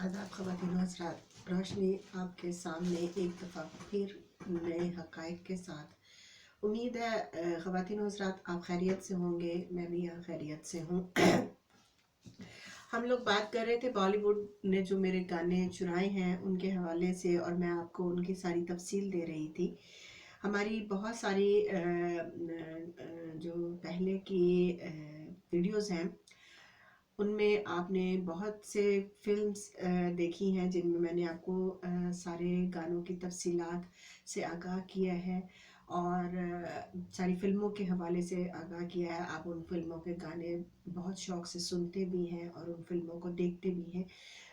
आदाब ख़वातीन व हज़रात, रोशनी आपके सामने एक दफ़ा फिर नए हक़ाइक़ के साथ। उम्मीद है ख़वातीन व हज़रात आप खैरियत से होंगे। मैं भी यहाँ खैरियत से हूँ। हम लोग बात कर रहे थे बॉलीवुड ने जो मेरे गाने चुराए हैं उनके हवाले से, और मैं आपको उनकी सारी तफसील दे रही थी। हमारी बहुत सारी जो पहले की वीडियोज़ हैं उनमें आपने बहुत से फ़िल्म्स देखी हैं जिनमें मैंने आपको सारे गानों की तफसीलात से आगाह किया है और सारी फ़िल्मों के हवाले से आगाह किया है। आप उन फ़िल्मों के गाने बहुत शौक़ से सुनते भी हैं और उन फ़िल्मों को देखते भी हैं,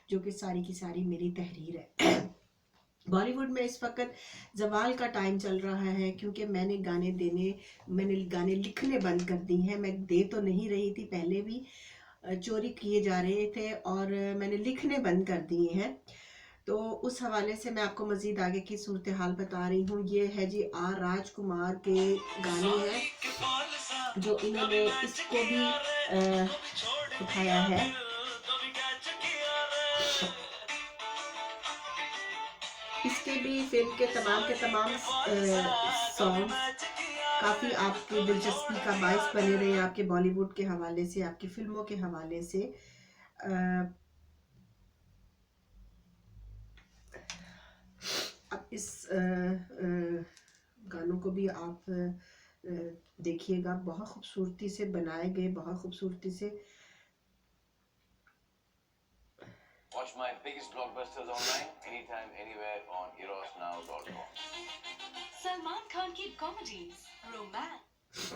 जो कि सारी की सारी मेरी तहरीर है। बॉलीवुड में इस वक्त ज़वाल का टाइम चल रहा है, क्योंकि मैंने गाने लिखने बंद कर दी हैं। मैं दे तो नहीं रही थी, पहले भी चोरी किए जा रहे थे और मैंने लिखने बंद कर दिए हैं। तो उस हवाले से मैं आपको मज़ीद आगे की सूरत हाल बता रही हूँ। ये है जी आर राजकुमार के गाने हैं, जो इन्होंने इसको भी उठाया है। इसके भी फिल्म के तमाम सॉन्ग काफ़ी आपकी दिलचस्पी का बायस बने रहे, आपके बॉलीवुड के हवाले से, आपकी फ़िल्मों के हवाले से। अब इस गानों को भी आप देखिएगा, बहुत खूबसूरती से बनाए गए, बहुत खूबसूरती से। Watch my biggest blockbusters online anytime anywhere on erosnow.com. Salman Khan की कॉमेडीज, रोमांस।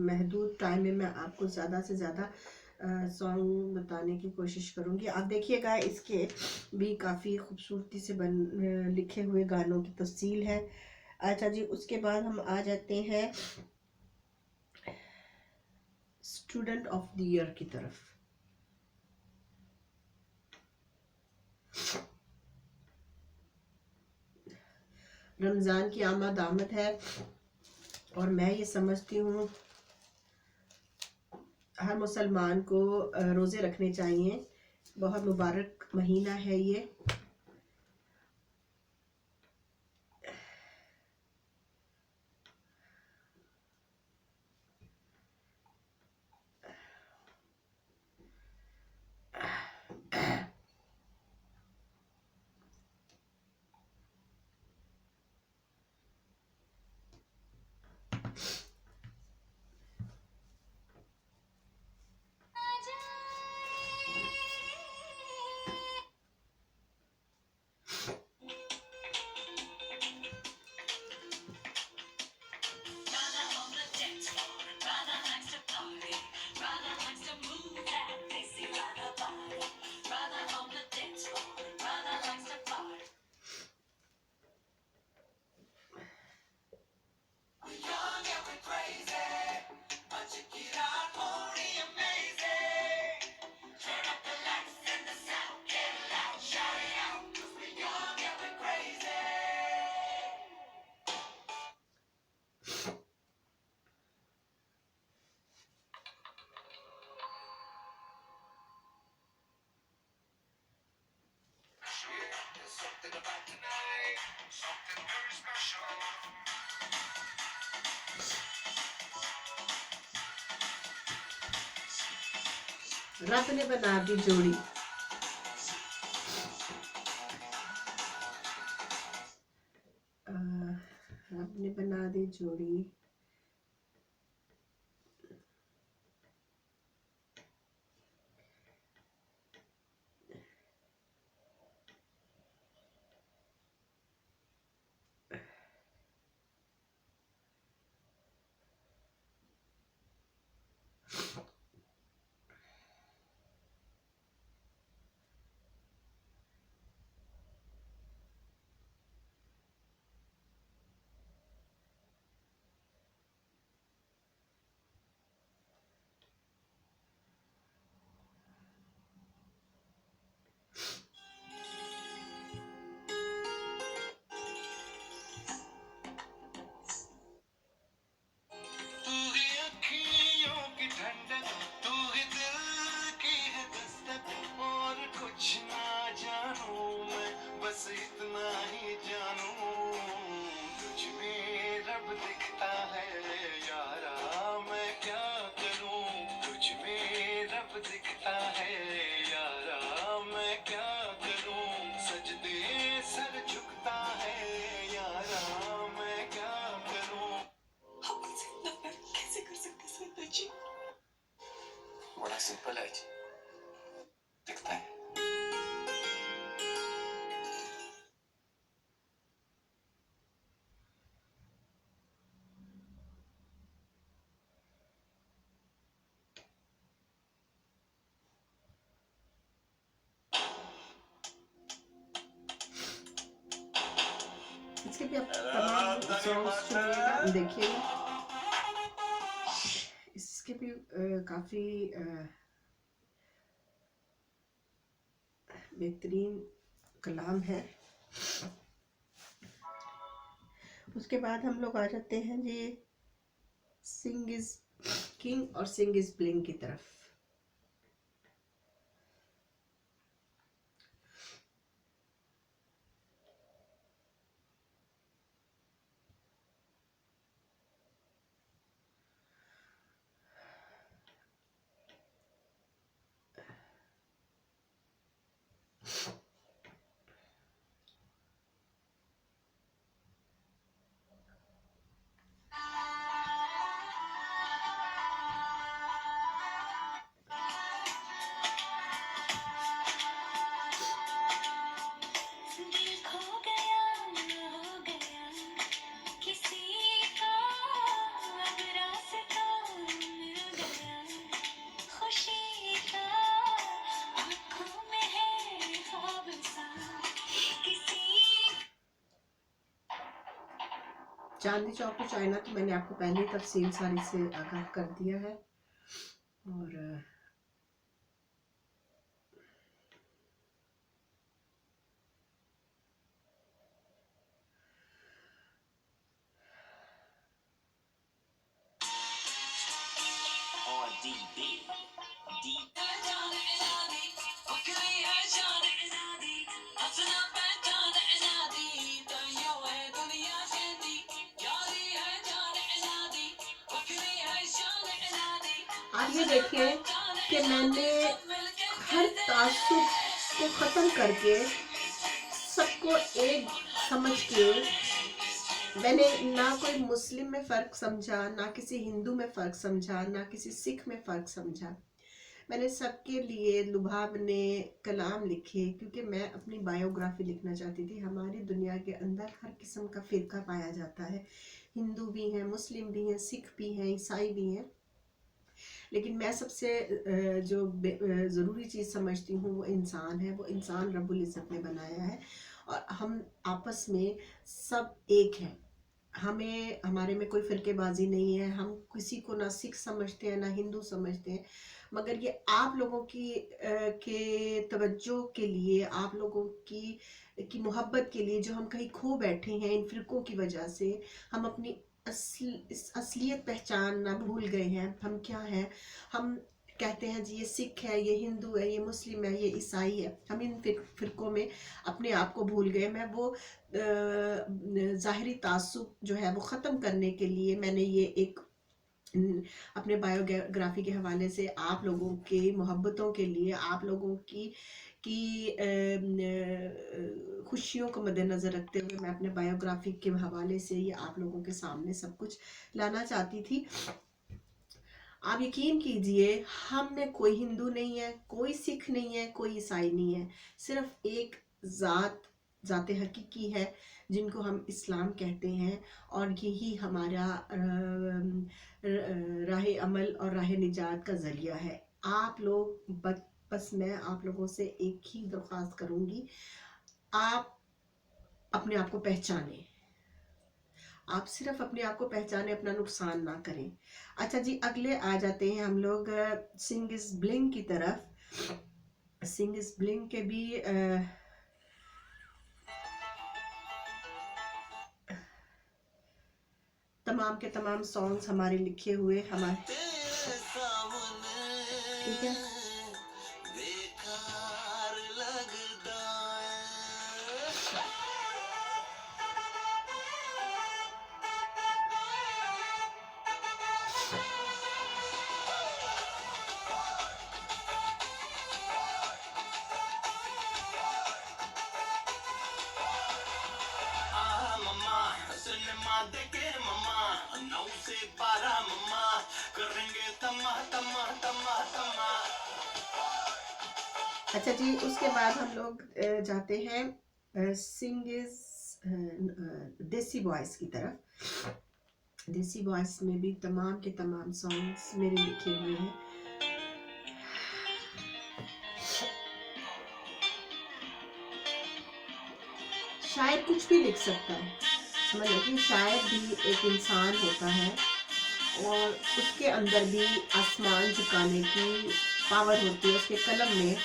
महदूद टाइम में मैं आपको ज़्यादा से ज़्यादा सॉन्ग बताने की कोशिश करूँगी। आप देखिएगा, इसके भी काफ़ी खूबसूरती से लिखे हुए गानों की तफसील है। अच्छा जी, उसके बाद हम आ जाते हैं स्टूडेंट ऑफ द ईयर की तरफ। रमज़ान की आमद है और मैं ये समझती हूँ हर मुसलमान को रोज़े रखने चाहिए। बहुत मुबारक महीना है ये। रब ने बना दी जोड़ी। रब ने बना दी जोड़ी। इसके भी आप तमाम सॉन्ग्स सुनिएगा, देखिएगा। इसके भी काफ़ी बेहतरीन कलाम है। उसके बाद हम लोग आ जाते हैं जी सिंग इज किंग और सिंग इज ब्लिंग की तरफ। चांदनी चौक टू चाइना तो मैंने आपको पहले ही तफसील सारी से आगाह कर दिया है। और आप ये देखिए कि मैंने हर तासुब को ख़त्म करके सबको एक समझ के, मैंने ना कोई मुस्लिम में फ़र्क समझा, ना किसी हिंदू में फ़र्क समझा, ना किसी सिख में फ़र्क समझा। मैंने सबके लिए लुभावने कलाम लिखे, क्योंकि मैं अपनी बायोग्राफी लिखना चाहती थी। हमारी दुनिया के अंदर हर किस्म का फ़िरका पाया जाता है, हिंदू भी हैं, मुस्लिम भी हैं, सिख भी हैं, ईसाई भी हैं, लेकिन मैं सबसे जो ज़रूरी चीज़ समझती हूँ वो इंसान है। वो इंसान रब्बुल इज़्ज़त ने बनाया है और हम आपस में सब एक हैं। हमें, हमारे में कोई फ़िरकेबाज़ी नहीं है। हम किसी को ना सिख समझते हैं ना हिंदू समझते हैं, मगर ये आप लोगों की के तवज्जो के लिए, आप लोगों की मोहब्बत के लिए, जो हम कहीं खो बैठे हैं इन फ़िरकों की वजह से, हम अपनी इस असलियत पहचानना भूल गए हैं। हम क्या हैं? हम कहते हैं जी ये सिख है, ये हिंदू है, ये मुस्लिम है, ये ईसाई है। हम इन फ़िरकों में अपने आप को भूल गए। मैं वो ज़ाहिरी तासुब जो है वो ख़त्म करने के लिए मैंने ये एक अपने बायोग्राफी के हवाले से, आप लोगों के मोहब्बतों के लिए, आप लोगों की खुशियों को मद्देनज़र रखते हुए मैं अपने बायोग्राफी के हवाले से ये आप लोगों के सामने सब कुछ लाना चाहती थी। आप यकीन कीजिए, हम में कोई हिंदू नहीं है, कोई सिख नहीं है, कोई ईसाई नहीं है। सिर्फ एक ज़ाते हकीकी है जिनको हम इस्लाम कहते हैं, और यही हमारा राह अमल और राह निजात का ज़रिया है। आप लोग बस मैं आप लोगों से एक ही दरख्वास्त करूँगी, आप अपने आप को पहचानें। आप सिर्फ अपने आप को पहचाने, अपना नुकसान ना करें। अच्छा जी, अगले आ जाते हैं हम लोग सिंग इज ब्लिंग की तरफ। सिंग इज ब्लिंग के भी तमाम के तमाम सॉन्ग्स हमारे लिखे हुए हमारे, ठीक है। अच्छा जी, उसके बाद हम लोग जाते हैं सिंग इज देसी बॉयज़ की तरफ। देसी बॉयज़ में भी तमाम के तमाम सॉन्ग्स मेरे लिखे हुए हैं। शायद कुछ भी लिख सकता है। मतलब कि शायद भी एक इंसान होता है और उसके अंदर भी आसमान झुकाने की पावर होती है उसके कलम में।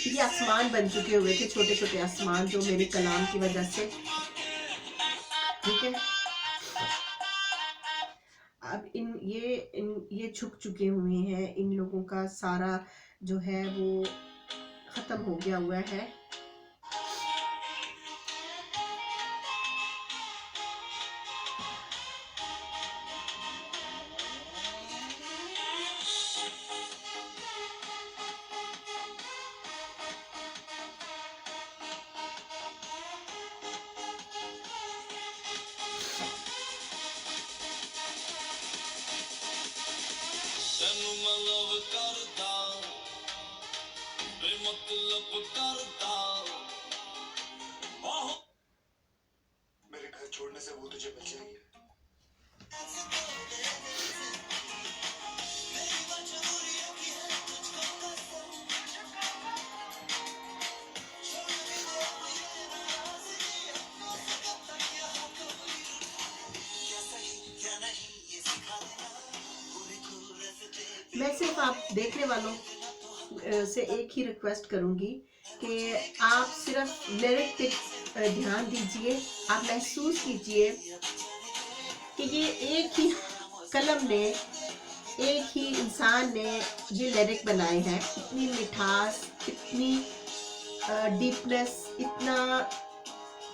ये आसमान बन चुके हुए थे, छोटे छोटे आसमान, जो मेरे कलाम की वजह से, ठीक है। अब ये झुक चुके हुए हैं, इन लोगों का सारा जो है वो खत्म हो गया हुआ है। मेरे घर छोड़ने से वो तुझे बच जाएगी। मैं सिर्फ आप देखने वालों से एक ही रिक्वेस्ट करूंगी कि आप सिर्फ लिरिक पे ध्यान दीजिए। आप महसूस कीजिए कि ये एक ही कलम ने, एक ही इंसान ने ये लिरिक बनाए हैं। इतनी मिठास, इतनी डीपनेस, इतना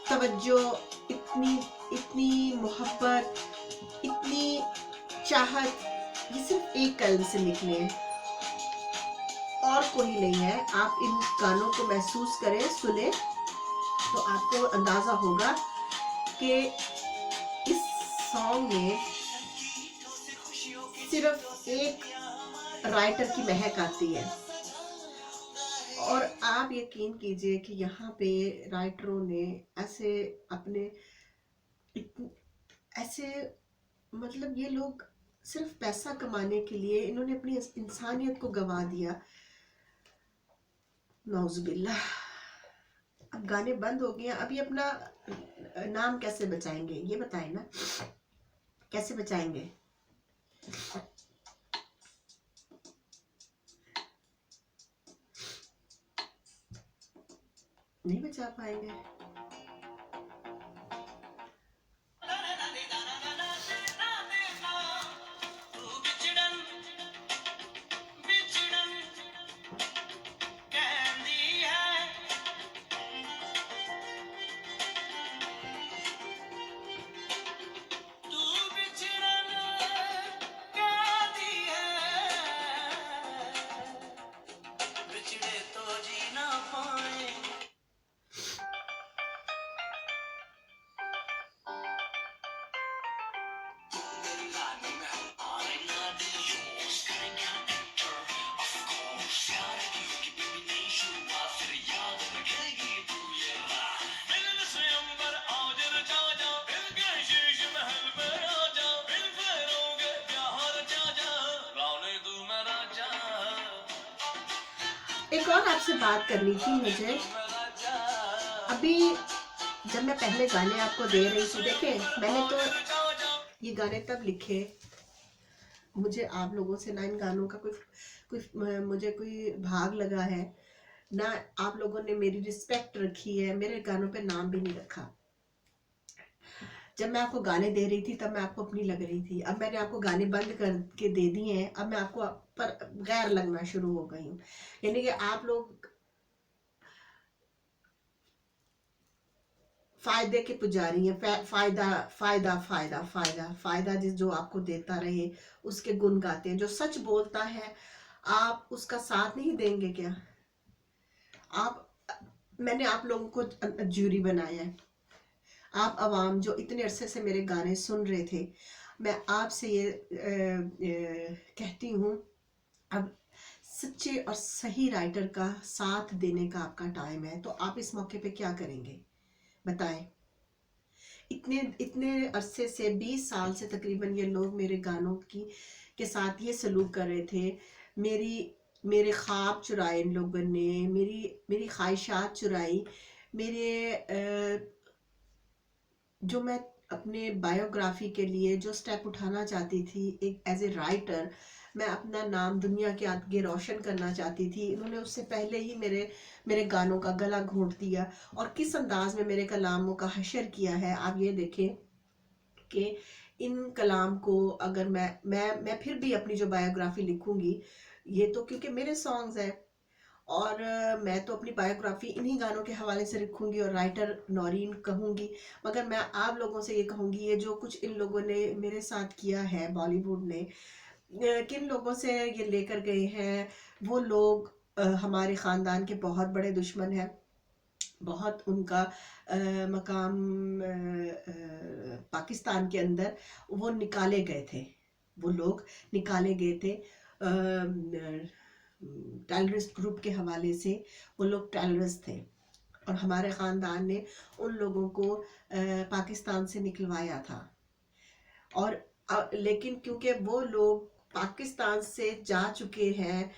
तवज्जो, इतनी इतनी मोहब्बत, इतनी चाहत, ये सिर्फ एक कलम से निकले हैं और कोई नहीं है। आप इन गानों को महसूस करें, सुने, तो आपको अंदाजा होगा कि इस सॉन्ग में सिर्फ एक राइटर की महक आती है। और आप यकीन कीजिए कि यहाँ पे राइटरों ने ऐसे अपने ऐसे, मतलब ये लोग सिर्फ पैसा कमाने के लिए इन्होंने अपनी इंसानियत को गवा दिया। नौजुबिल्लाह। अब गाने बंद हो गए, अभी अपना नाम कैसे बचाएंगे ये बताएं ना, कैसे बचाएंगे? नहीं बचा पाएंगे। एक और आपसे बात करनी थी मुझे। अभी जब मैं पहले गाने आपको दे रही थी, देखे मैंने तो ये गाने तब लिखे, मुझे आप लोगों से ना इन गानों का कोई मुझे कोई भाग लगा है ना, आप लोगों ने मेरी रिस्पेक्ट रखी है, मेरे गानों पे नाम भी नहीं रखा। जब मैं आपको गाने दे रही थी तब मैं आपको अपनी लग रही थी, अब मैंने आपको गाने बंद करके दे दिए हैं, अब मैं आपको पर गैर लगना शुरू हो गई हूँ। यानी कि आप लोग फायदे के पुजारी हैं। फायदा फायदा फायदा फायदा फायदा जो आपको देता रहे उसके गुण गाते हैं। जो सच बोलता है आप उसका साथ नहीं देंगे क्या? आप मैंने आप लोगों को ज्यूरी बनाया है, आप अवाम जो इतने अरसे से मेरे गाने सुन रहे थे, मैं आपसे ये कहती हूँ, अब सच्चे और सही राइटर का साथ देने का आपका टाइम है। तो आप इस मौके पे क्या करेंगे बताएं? इतने इतने अरसे से 20 साल से तकरीबन ये लोग मेरे गानों की के साथ ये सलूक कर रहे थे। मेरी मेरे ख्वाब चुराए इन लोगों ने, मेरी मेरी ख्वाहिशात चुराई, मेरे जो मैं अपने बायोग्राफी के लिए जो स्टेप उठाना चाहती थी एक एज ए राइटर, मैं अपना नाम दुनिया के आगे रोशन करना चाहती थी, इन्होंने उससे पहले ही मेरे मेरे गानों का गला घोंट दिया। और किस अंदाज में मेरे कलामों का हशर किया है, आप ये देखें कि इन कलाम को अगर मैं फिर भी अपनी जो बायोग्राफी लिखूंगी, ये तो क्योंकि मेरे सॉन्ग्स हैं, और मैं तो अपनी बायोग्राफी इन्हीं गानों के हवाले से लिखूंगी और राइटर नौरीन कहूंगी। मगर मैं आप लोगों से ये कहूंगी, ये जो कुछ इन लोगों ने मेरे साथ किया है बॉलीवुड ने, किन लोगों से ये लेकर गए हैं, वो लोग हमारे ख़ानदान के बहुत बड़े दुश्मन हैं। बहुत उनका मकाम पाकिस्तान के अंदर वो निकाले गए थे, वो लोग निकाले गए थे टेररिस्ट ग्रुप के हवाले से। वो लोग टेररिस्ट थे और हमारे ख़ानदान ने उन लोगों को पाकिस्तान से निकलवाया था। और लेकिन क्योंकि वो लोग पाकिस्तान से जा चुके हैं,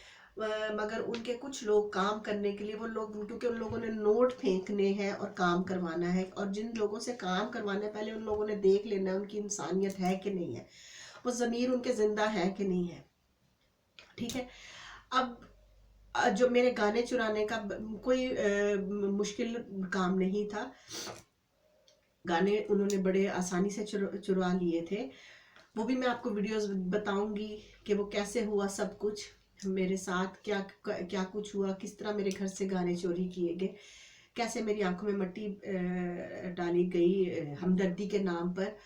मगर उनके कुछ लोग काम करने के लिए, वो लोग क्योंकि उन लोगों ने नोट फेंकने हैं और काम करवाना है, और जिन लोगों से काम करवाना है पहले उन लोगों ने देख लेना है उनकी इंसानियत है कि नहीं है, वो ज़मीर उनके ज़िंदा है कि नहीं है। ठीक है। अब जो मेरे गाने चुराने का कोई मुश्किल काम नहीं था, गाने उन्होंने बड़े आसानी से चुरा लिए थे। वो भी मैं आपको वीडियोस बताऊंगी कि वो कैसे हुआ, सब कुछ मेरे साथ क्या क्या कुछ हुआ, किस तरह मेरे घर से गाने चोरी किए गए, कैसे मेरी आंखों में मट्टी डाली गई हमदर्दी के नाम पर।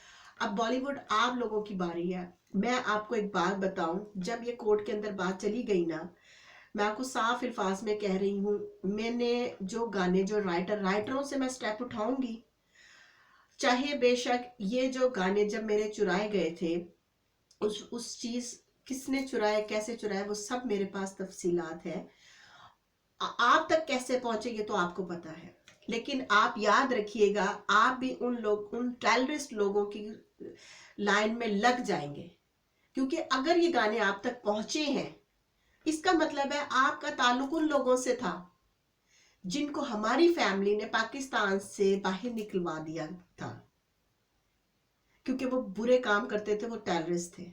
अब बॉलीवुड आप लोगों की बारी है। मैं आपको एक बात बताऊं, जब ये कोर्ट के अंदर बात चली गई ना, मैं आपको साफ अल्फाज में कह रही हूँ, मैंने जो गाने, जो राइटरों से मैं स्टेप उठाऊंगी, चाहे बेशक ये जो गाने जब मेरे चुराए गए थे, उस चीज किसने चुराया, कैसे चुराया, वो सब मेरे पास तफसीलात है। आप तक कैसे पहुंचे ये तो आपको पता है, लेकिन आप याद रखिएगा, आप भी उन टेररिस्ट लोगों की लाइन में लग जाएंगे। क्योंकि अगर ये गाने आप तक पहुंचे हैं, इसका मतलब है आपका ताल्लुक उन लोगों से था जिनको हमारी फैमिली ने पाकिस्तान से बाहर निकलवा दिया था, क्योंकि वो बुरे काम करते थे, वो टेररिस्ट थे।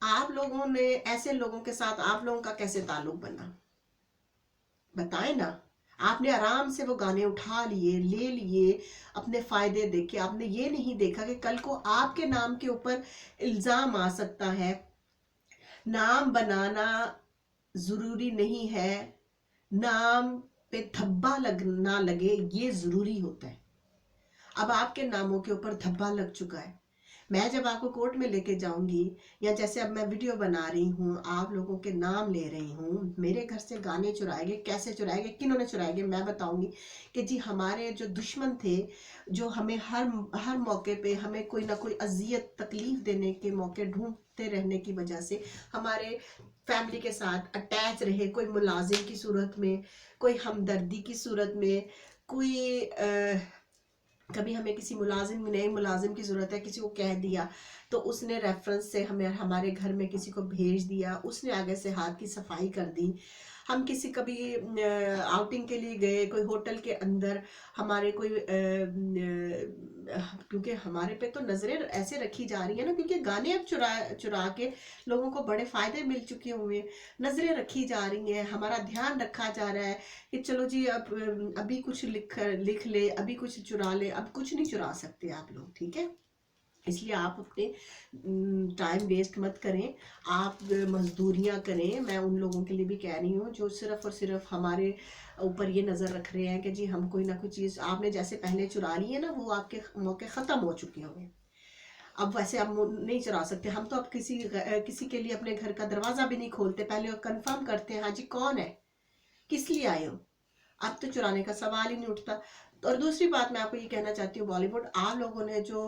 आप लोगों ने ऐसे लोगों के साथ आप लोगों का कैसे ताल्लुक बना, बताएं ना। आपने आराम से वो गाने उठा लिए, ले लिए, अपने फायदे देखे। आपने ये नहीं देखा कि कल को आपके नाम के ऊपर इल्जाम आ सकता है। नाम बनाना जरूरी नहीं है, नाम पे धब्बा ना लगे ये जरूरी होता है। अब आपके नामों के ऊपर धब्बा लग चुका है। मैं जब आपको कोर्ट में लेके जाऊंगी, या जैसे अब मैं वीडियो बना रही हूँ, आप लोगों के नाम ले रही हूँ, मेरे घर से गाने चुराए गए, कैसे चुराए गए, किन्होंने चुराए गए, मैं बताऊंगी कि जी हमारे जो दुश्मन थे, जो हमें हर हर मौके पे हमें कोई ना कोई अजियत तकलीफ देने के मौके ढूंढते रहने की वजह से हमारे फैमिली के साथ अटैच रहे, कोई मुलाजिम की सूरत में, कोई हमदर्दी की सूरत में, कोई कभी हमें किसी मुलाजिम, नए मुलाजिम की ज़रूरत है, किसी को कह दिया तो उसने रेफरेंस से हमें हमारे घर में किसी को भेज दिया, उसने आगे से हाथ की सफाई कर दी। हम किसी कभी आउटिंग के लिए गए, कोई होटल के अंदर हमारे कोई क्योंकि हमारे पे तो नज़रें ऐसे रखी जा रही है ना, क्योंकि गाने अब चुरा चुरा के लोगों को बड़े फ़ायदे मिल चुके हुए हैं, नज़रें रखी जा रही हैं, हमारा ध्यान रखा जा रहा है कि चलो जी अब अभी कुछ लिख ले, अभी कुछ चुरा ले। अब कुछ नहीं चुरा सकते आप लोग, ठीक है। इसलिए आप अपने टाइम वेस्ट मत करें, आप मजदूरियां करें। मैं उन लोगों के लिए भी कह रही हूँ जो सिर्फ और सिर्फ हमारे ऊपर ये नज़र रख रहे हैं कि जी हम कोई ना कोई चीज़ आपने जैसे पहले चुरा ली है ना, वो आपके मौके ख़त्म हो चुके होंगे। अब वैसे आप नहीं चुरा सकते। हम तो अब किसी के लिए अपने घर का दरवाज़ा भी नहीं खोलते, पहले कंफर्म करते हैं हाँ जी कौन है, किस लिए आए हो। अब तो चुराने का सवाल ही नहीं उठता। और दूसरी बात मैं आपको ये कहना चाहती हूँ, बॉलीवुड आप लोगों ने जो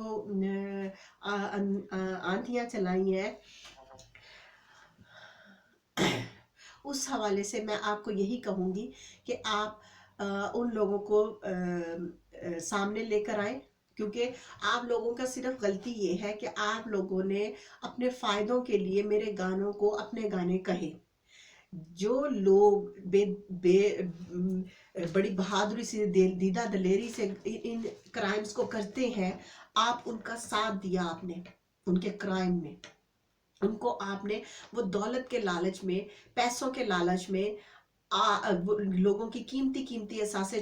आंधियां चलाई हैं, उस हवाले से मैं आपको यही कहूँगी कि आप उन लोगों को सामने लेकर आए, क्योंकि आप लोगों का सिर्फ गलती ये है कि आप लोगों ने अपने फायदों के लिए मेरे गानों को अपने गाने कहे। जो लोग बड़ी बहादुरी से दीदा दलेरी से इन क्राइम्स को करते हैं, आप उनका साथ दिया आपने उनके क्राइम में। उनको आपने वो दौलत के लालच में, पैसों के लालच में लोगों की कीमती कीमती एहसास